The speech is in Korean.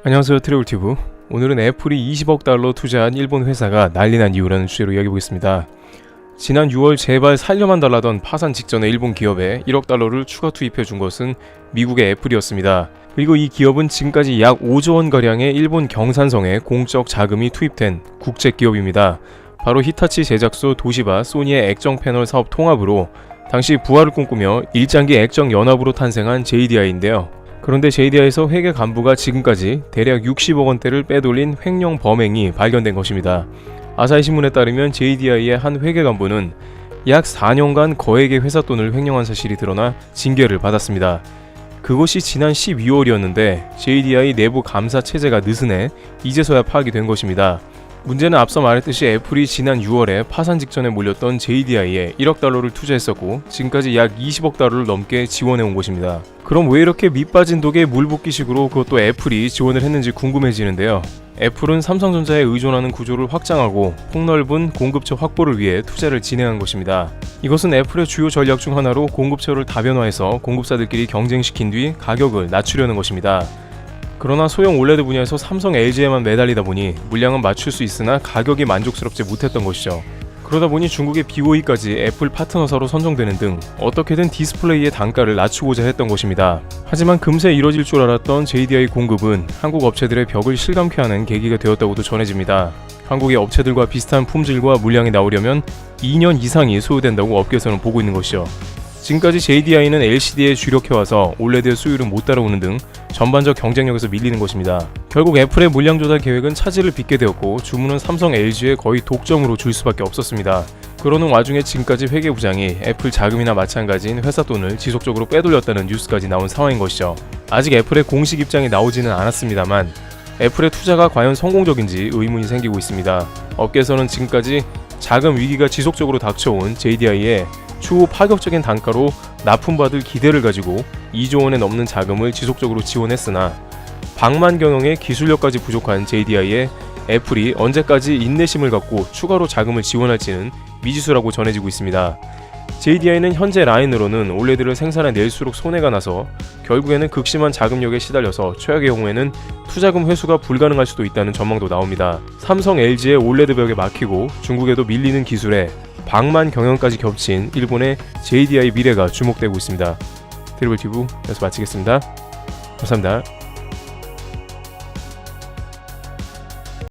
안녕하세요, 트래블튜브. 오늘은 애플이 20억 달러 투자한 일본 회사가 난리난 이유라는 주제로 이야기해보겠습니다. 지난 6월 제발 살려만 달라던 파산 직전의 일본 기업에 1억 달러를 추가 투입해준 것은 미국의 애플이었습니다. 그리고 이 기업은 지금까지 약 5조 원가량의 일본 경산성에 공적 자금이 투입된 국제기업입니다. 바로 히타치 제작소 도시바 소니의 액정 패널 사업 통합으로 당시 부활을 꿈꾸며 일장기 액정 연합으로 탄생한 JDI인데요. 그런데 JDI에서 회계 간부가 지금까지 대략 60억 원대를 빼돌린 횡령 범행이 발견된 것입니다. 아사히 신문에 따르면 JDI의 한 회계 간부는 약 4년간 거액의 회사 돈을 횡령한 사실이 드러나 징계를 받았습니다. 그것이 지난 12월이었는데 JDI 내부 감사 체제가 느슨해 이제서야 파악이 된 것입니다. 문제는 앞서 말했듯이 애플이 지난 6월에 파산 직전에 몰렸던 JDI에 1억 달러를 투자했었고 지금까지 약 20억 달러를 넘게 지원해온 것입니다. 그럼 왜 이렇게 밑빠진 독에 물 붓기식으로 그것도 애플이 지원을 했는지 궁금해지는데요. 애플은 삼성전자에 의존하는 구조를 확장하고 폭넓은 공급처 확보를 위해 투자를 진행한 것입니다. 이것은 애플의 주요 전략 중 하나로 공급처를 다변화해서 공급사들끼리 경쟁시킨 뒤 가격을 낮추려는 것입니다. 그러나 소형 올레드 분야에서 삼성, LG에만 매달리다 보니 물량은 맞출 수 있으나 가격이 만족스럽지 못했던 것이죠. 그러다 보니 중국의 BOE까지 애플 파트너사로 선정되는 등 어떻게든 디스플레이의 단가를 낮추고자 했던 것입니다. 하지만 금세 이뤄질 줄 알았던 JDI 공급은 한국 업체들의 벽을 실감케 하는 계기가 되었다고도 전해집니다. 한국의 업체들과 비슷한 품질과 물량이 나오려면 2년 이상이 소요된다고 업계에서는 보고 있는 것이죠. 지금까지 JDI는 LCD에 주력해와서 OLED의 수율은 못 따라오는 등 전반적 경쟁력에서 밀리는 것입니다. 결국 애플의 물량 조달 계획은 차질을 빚게 되었고 주문은 삼성, LG에 거의 독점으로 줄 수밖에 없었습니다. 그러는 와중에 지금까지 회계부장이 애플 자금이나 마찬가지인 회사 돈을 지속적으로 빼돌렸다는 뉴스까지 나온 상황인 것이죠. 아직 애플의 공식 입장이 나오지는 않았습니다만 애플의 투자가 과연 성공적인지 의문이 생기고 있습니다. 업계에서는 지금까지 자금 위기가 지속적으로 닥쳐온 JDI에 추후 파격적인 단가로 납품받을 기대를 가지고 2조 원에 넘는 자금을 지속적으로 지원했으나 방만 경영의 기술력까지 부족한 JDI에 애플이 언제까지 인내심을 갖고 추가로 자금을 지원할지는 미지수라고 전해지고 있습니다. JDI는 현재 라인으로는 OLED를 생산해낼수록 손해가 나서 결국에는 극심한 자금력에 시달려서 최악의 경우에는 투자금 회수가 불가능할 수도 있다는 전망도 나옵니다. 삼성, LG의 OLED 벽에 막히고 중국에도 밀리는 기술에 방만 경영까지 겹친 일본의 JDI 미래가 주목되고 있습니다. 트래블튜브 여기서 마치겠습니다. 감사합니다.